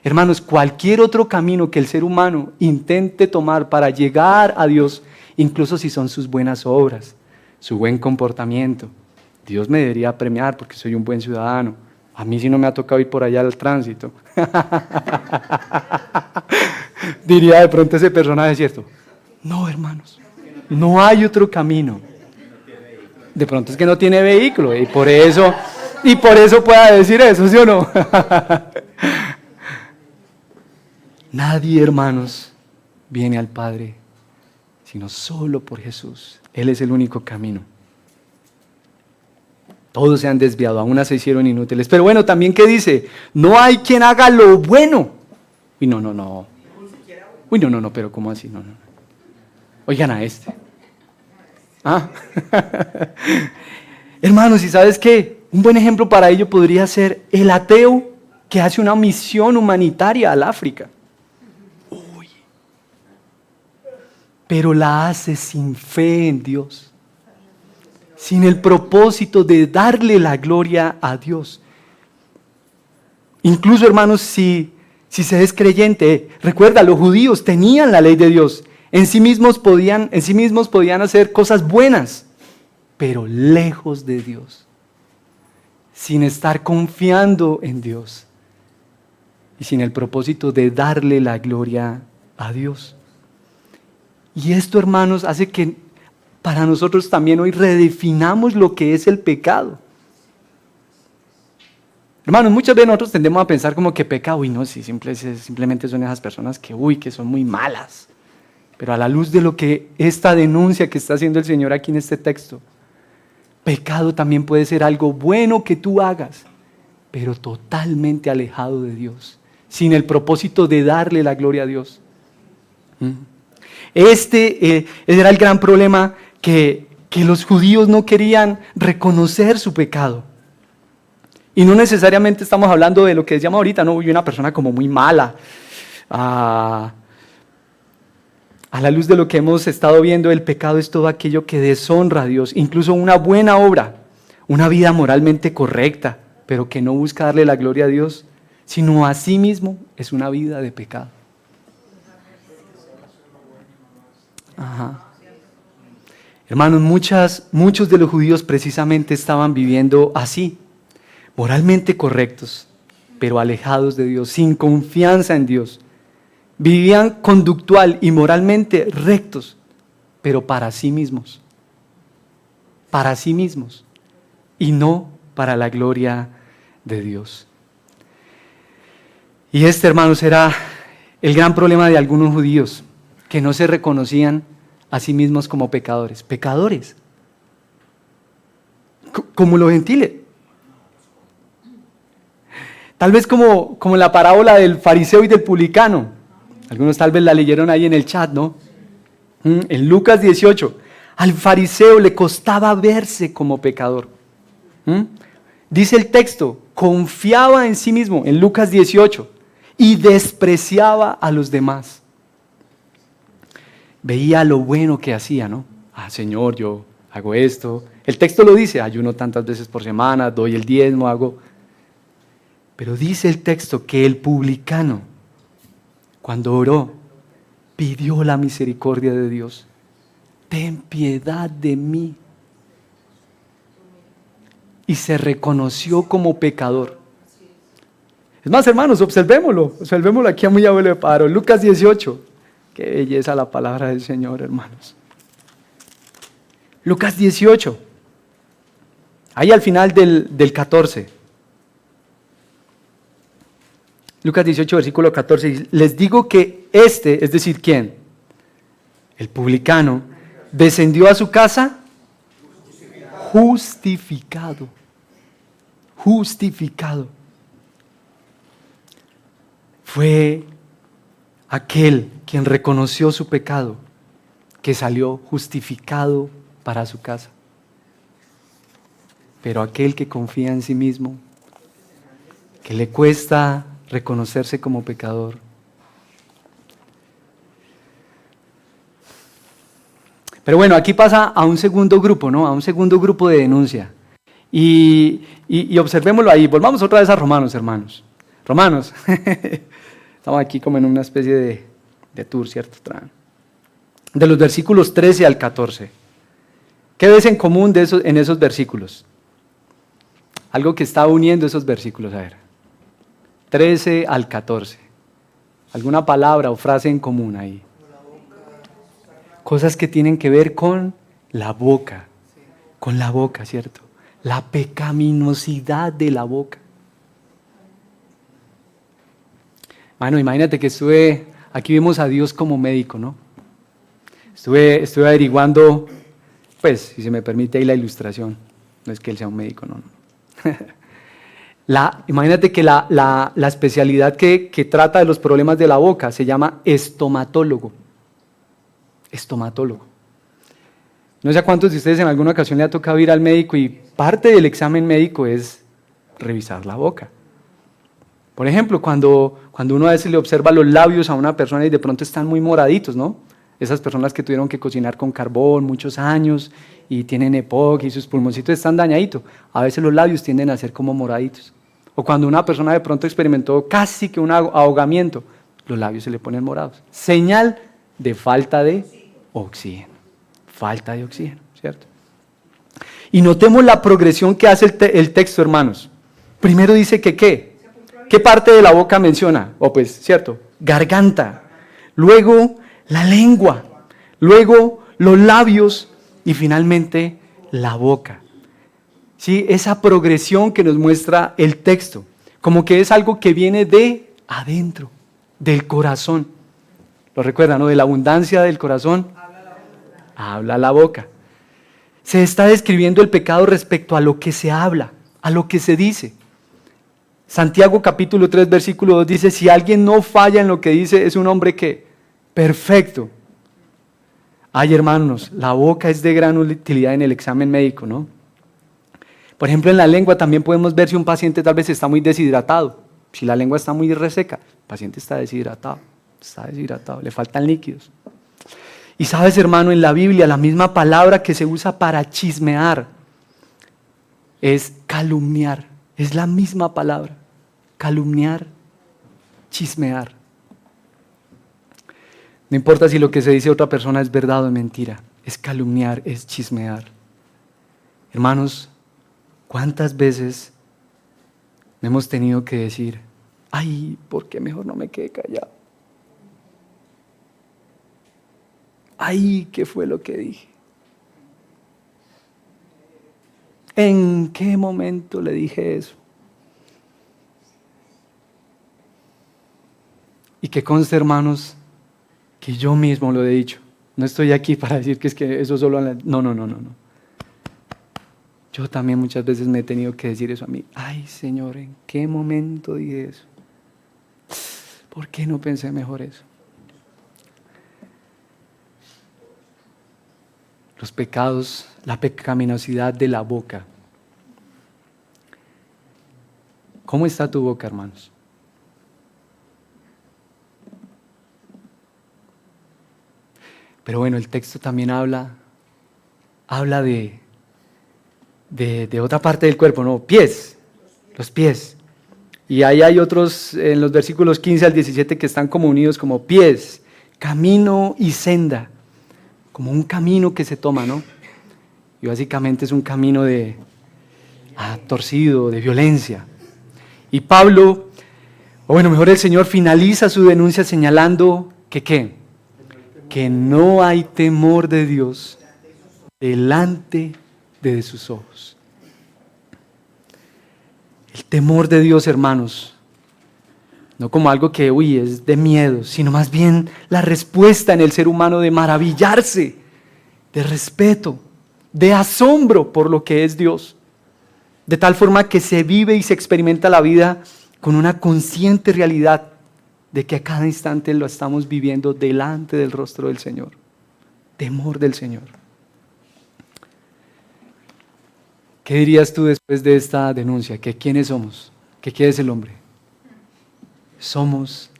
Hermanos, cualquier otro camino que el ser humano intente tomar para llegar a Dios, incluso si son sus buenas obras, su buen comportamiento, Dios me debería premiar porque soy un buen ciudadano. A mí sí no me ha tocado ir por allá al tránsito. Diría de pronto ese personaje, ¿cierto? No, hermanos, no hay otro camino. De pronto es que no tiene vehículo y por eso pueda decir eso, ¿sí o no? Nadie, hermanos, viene al Padre sino solo por Jesús. Él es el único camino. Todos se han desviado, aún se hicieron inútiles. Pero bueno, también ¿qué dice? No hay quien haga lo bueno. Uy, no. Uy, no, pero ¿cómo así? No. Oigan a este. Hermanos, ¿y sabes qué? Un buen ejemplo para ello podría ser el ateo que hace una misión humanitaria al África. Uy. Pero la hace sin fe en Dios, sin el propósito de darle la gloria a Dios. Incluso, hermanos, si se es creyente, recuerda, los judíos tenían la ley de Dios. En sí mismos podían hacer cosas buenas, pero lejos de Dios, sin estar confiando en Dios y sin el propósito de darle la gloria a Dios. Y esto, hermanos, hace que para nosotros también hoy redefinamos lo que es el pecado. Hermanos, muchas veces nosotros tendemos a pensar como que pecado, simplemente son esas personas que son muy malas. Pero a la luz de lo que esta denuncia que está haciendo el Señor aquí en este texto, pecado también puede ser algo bueno que tú hagas, pero totalmente alejado de Dios, sin el propósito de darle la gloria a Dios. Este era el gran problema, que los judíos no querían reconocer su pecado. Y no necesariamente estamos hablando de lo que decíamos ahorita, no, una persona como muy mala. A la luz de lo que hemos estado viendo, el pecado es todo aquello que deshonra a Dios, incluso una buena obra, una vida moralmente correcta, pero que no busca darle la gloria a Dios, sino a sí mismo, es una vida de pecado. Hermanos, muchos de los judíos precisamente estaban viviendo así, moralmente correctos, pero alejados de Dios, sin confianza en Dios. Vivían conductual y moralmente rectos, pero para sí mismos, y no para la gloria de Dios. Y hermanos, era el gran problema de algunos judíos, que no se reconocían a sí mismos como pecadores, como los gentiles. Tal vez como la parábola del fariseo y del publicano. Algunos tal vez la leyeron ahí en el chat, ¿no? En Lucas 18, al fariseo le costaba verse como pecador. Dice el texto, confiaba en sí mismo, en Lucas 18, y despreciaba a los demás. Veía lo bueno que hacía, ¿no? Señor, yo hago esto. El texto lo dice, ayuno tantas veces por semana, doy el diezmo, hago. Pero dice el texto que el publicano, cuando oró, pidió la misericordia de Dios. Ten piedad de mí. Y se reconoció como pecador. Es más, hermanos, observémoslo aquí a muy abuelo de paro. Lucas 18. Qué belleza la palabra del Señor, hermanos. Lucas 18. Ahí al final del 14. Lucas 18, versículo 14. Les digo que es decir, ¿quién? El publicano, descendió a su casa justificado. Fue aquel quien reconoció su pecado, que salió justificado para su casa. Pero aquel que confía en sí mismo, que le cuesta reconocerse como pecador, pero bueno, aquí pasa a un segundo grupo, ¿no? A un segundo grupo de denuncia. Y observémoslo ahí. Volvamos otra vez a Romanos, hermanos. Romanos. Estamos aquí como en una especie de tour, ¿cierto? De los versículos 13 al 14. ¿Qué ves en común en esos versículos? Algo que está uniendo esos versículos, a ver. 13 al 14. ¿Alguna palabra o frase en común ahí? Cosas que tienen que ver con la boca. Con la boca, ¿cierto? La pecaminosidad de la boca. Bueno, imagínate que aquí vemos a Dios como médico, ¿no? Estuve averiguando, pues, si se me permite ahí la ilustración. No es que él sea un médico, no. Imagínate que la especialidad que trata de los problemas de la boca se llama estomatólogo. Estomatólogo. No sé a cuántos de ustedes en alguna ocasión le ha tocado ir al médico y parte del examen médico es revisar la boca. Por ejemplo, cuando uno a veces le observa los labios a una persona y de pronto están muy moraditos, ¿no? Esas personas que tuvieron que cocinar con carbón muchos años y tienen EPOC y sus pulmoncitos están dañaditos. A veces los labios tienden a ser como moraditos. O cuando una persona de pronto experimentó casi que un ahogamiento, los labios se le ponen morados. Señal de falta de oxígeno. Falta de oxígeno, ¿cierto? Y notemos la progresión que hace el texto, hermanos. Primero dice que ¿qué? ¿Qué parte de la boca menciona? Pues, ¿cierto? Garganta. Luego, la lengua. Luego, los labios. Y finalmente, la boca. ¿Sí? Esa progresión que nos muestra el texto. Como que es algo que viene de adentro, del corazón. ¿Lo recuerdan, no? De la abundancia del corazón. Habla la boca. Se está describiendo el pecado respecto a lo que se habla, a lo que se dice. Santiago capítulo 3 versículo 2 dice, si alguien no falla en lo que dice, es un hombre que perfecto. Ay, hermanos, la boca es de gran utilidad en el examen médico, ¿no? Por ejemplo, en la lengua también podemos ver si un paciente tal vez está muy deshidratado. Si la lengua está muy reseca, el paciente está deshidratado, le faltan líquidos. Y sabes, hermano, en la Biblia la misma palabra que se usa para chismear es calumniar. Es la misma palabra. Calumniar, chismear. No importa si lo que se dice de otra persona es verdad o mentira. Es calumniar, es chismear. Hermanos, ¿cuántas veces hemos tenido que decir, ay, ¿por qué mejor no me quedé callado? Ay, ¿qué fue lo que dije? ¿En qué momento le dije eso? Y que conste, hermanos, que yo mismo lo he dicho. No estoy aquí para decir que es que eso solo... No. Yo también muchas veces me he tenido que decir eso a mí. Ay, Señor, ¿en qué momento dije eso? ¿Por qué no pensé mejor eso? Los pecados, la pecaminosidad de la boca. ¿Cómo está tu boca, hermanos? Pero bueno, el texto también habla de otra parte del cuerpo, ¿no? Pies, los pies. Y ahí hay otros en los versículos 15 al 17 que están como unidos como pies, camino y senda. Como un camino que se toma, ¿no? Y básicamente es un camino torcido, de violencia. Y Pablo, o bueno, mejor el Señor finaliza su denuncia señalando que ¿qué? Que no hay temor de Dios delante de sus ojos. El temor de Dios, hermanos, no como algo que, es de miedo, sino más bien la respuesta en el ser humano de maravillarse, de respeto, de asombro por lo que es Dios. De tal forma que se vive y se experimenta la vida con una consciente realidad de que a cada instante lo estamos viviendo delante del rostro del Señor. Temor del Señor. ¿Qué dirías tú después de esta denuncia? ¿Que quiénes somos? ¿Que quién es el hombre? Somos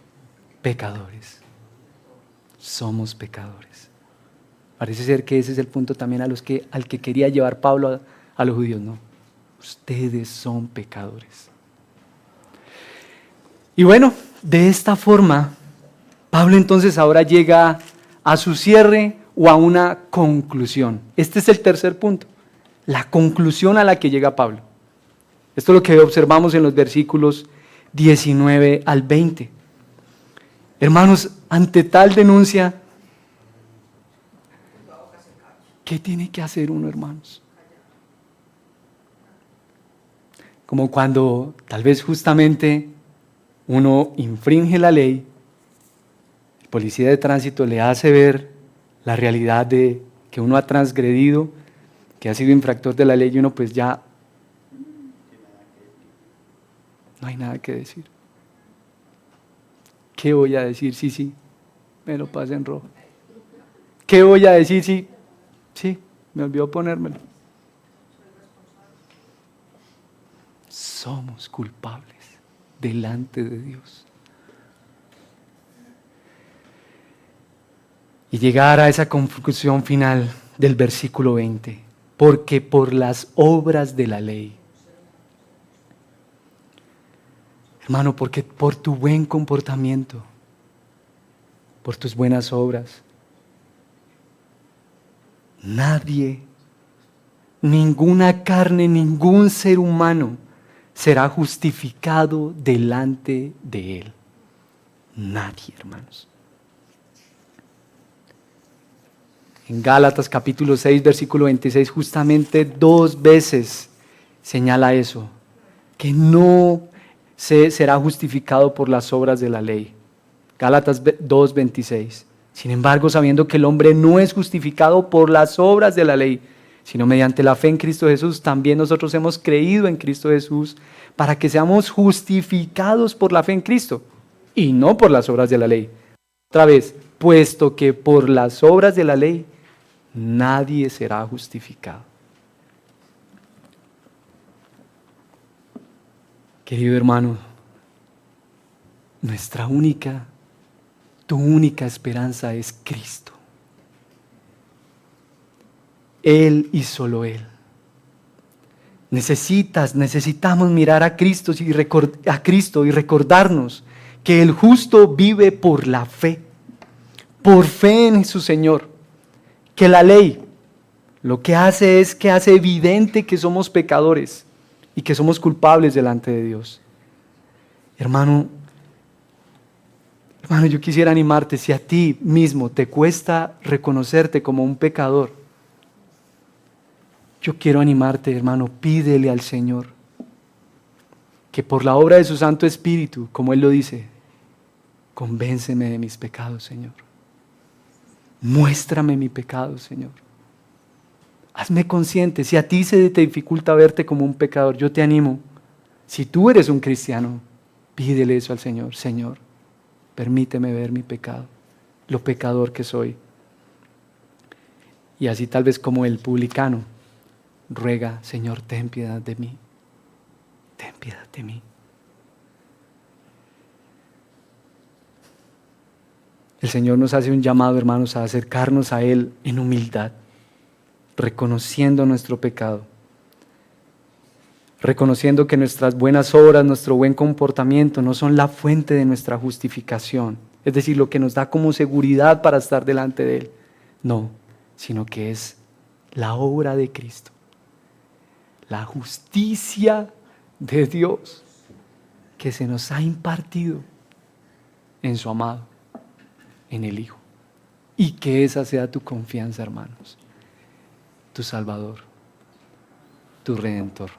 pecadores. Somos pecadores. Parece ser que ese es el punto también al que quería llevar Pablo a los judíos, ¿no? Ustedes son pecadores. Y bueno, de esta forma, Pablo entonces ahora llega a su cierre o a una conclusión. Este es el tercer punto, la conclusión a la que llega Pablo. Esto es lo que observamos en los versículos 19 al 20. Hermanos, ante tal denuncia, ¿qué tiene que hacer uno, hermanos? Como cuando tal vez justamente uno infringe la ley, el policía de tránsito le hace ver la realidad de que uno ha transgredido, que ha sido infractor de la ley y uno pues ya no hay nada que decir. ¿Qué voy a decir? Sí, me lo pasé en rojo. ¿Qué voy a decir? Sí, me olvidó ponérmelo. Somos culpables delante de Dios. Y llegar a esa conclusión final del versículo 20, porque por las obras de la ley, hermano, porque por tu buen comportamiento, por tus buenas obras, nadie, ninguna carne, ningún ser humano será justificado delante de Él. Nadie, hermanos. En Gálatas capítulo 6, versículo 26, justamente 2 veces señala eso, que no se será justificado por las obras de la ley. Gálatas 2, 26. Sin embargo, sabiendo que el hombre no es justificado por las obras de la ley, sino mediante la fe en Cristo Jesús, también nosotros hemos creído en Cristo Jesús para que seamos justificados por la fe en Cristo y no por las obras de la ley. Otra vez, puesto que por las obras de la ley nadie será justificado. Querido hermano, tu única esperanza es Cristo. Él y solo Él. Necesitamos mirar a Cristo y recordarnos que el justo vive por la fe, por fe en su Señor. Que la ley lo que hace es que hace evidente que somos pecadores y que somos culpables delante de Dios. Hermano, yo quisiera animarte, si a ti mismo te cuesta reconocerte como un pecador, yo quiero animarte, hermano, pídele al Señor que por la obra de su Santo Espíritu, como Él lo dice, convénceme de mis pecados, Señor. Muéstrame mi pecado, Señor. Hazme consciente. Si a ti se te dificulta verte como un pecador, yo te animo. Si tú eres un cristiano, pídele eso al Señor. Señor, permíteme ver mi pecado, lo pecador que soy. Y así tal vez como el publicano, ruega, Señor, ten piedad de mí. Ten piedad de mí. El Señor nos hace un llamado, hermanos, a acercarnos a Él en humildad, reconociendo nuestro pecado, reconociendo que nuestras buenas obras, nuestro buen comportamiento no son la fuente de nuestra justificación, es decir, lo que nos da como seguridad para estar delante de Él. No, sino que es la obra de Cristo, la justicia de Dios que se nos ha impartido en su amado, en el Hijo. Y que esa sea tu confianza, hermanos, tu Salvador, tu Redentor.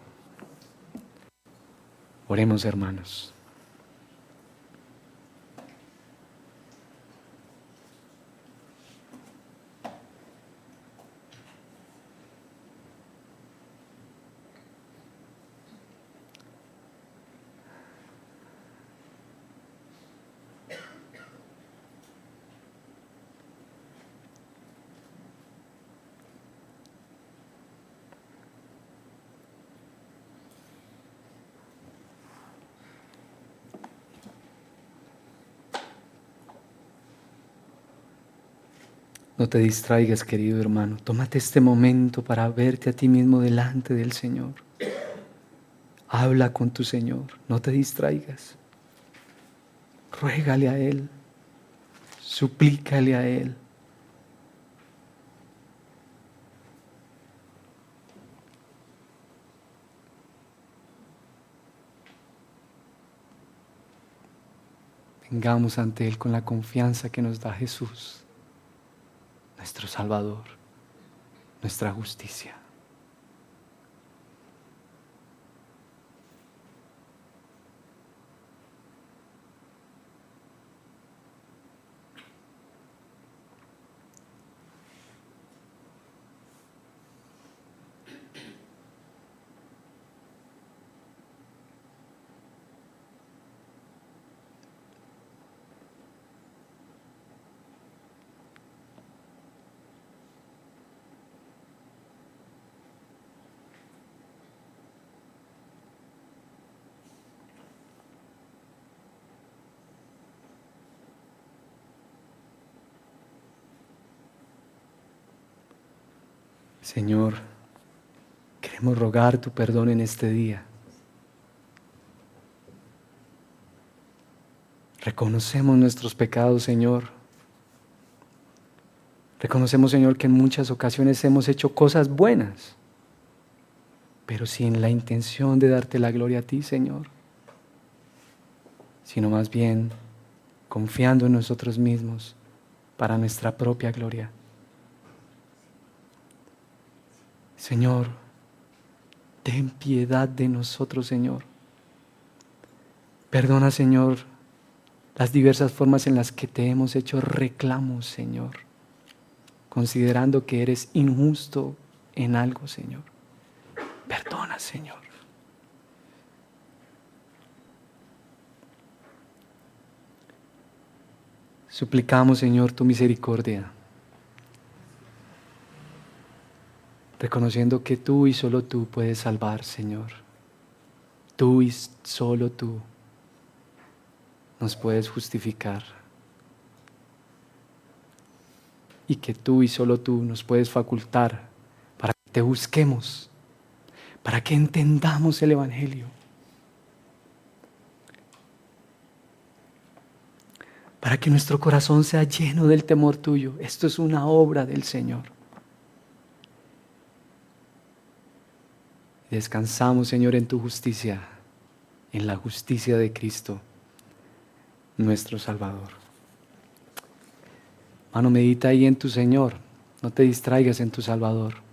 Oremos, hermanos. No te distraigas, querido hermano. Tómate este momento para verte a ti mismo delante del Señor. Habla con tu Señor, no te distraigas. Ruégale a Él, suplícale a Él. vengamos ante Él con la confianza que nos da Jesús, nuestro Salvador, nuestra justicia. Señor, queremos rogar tu perdón en este día. Reconocemos nuestros pecados, Señor. Reconocemos, Señor, que en muchas ocasiones hemos hecho cosas buenas, pero sin la intención de darte la gloria a ti, Señor, sino más bien confiando en nosotros mismos para nuestra propia gloria. Señor, ten piedad de nosotros, Señor. Perdona, Señor, las diversas formas en las que te hemos hecho reclamos, Señor, considerando que eres injusto en algo, Señor. Perdona, Señor. Suplicamos, Señor, tu misericordia, reconociendo que tú y solo tú puedes salvar, Señor. Tú y solo tú nos puedes justificar. Y que tú y solo tú nos puedes facultar para que te busquemos, para que entendamos el Evangelio, para que nuestro corazón sea lleno del temor tuyo. Esto es una obra del Señor. Descansamos, Señor, en tu justicia, en la justicia de Cristo, nuestro Salvador. Hermano, medita ahí en tu Señor, no te distraigas en tu Salvador.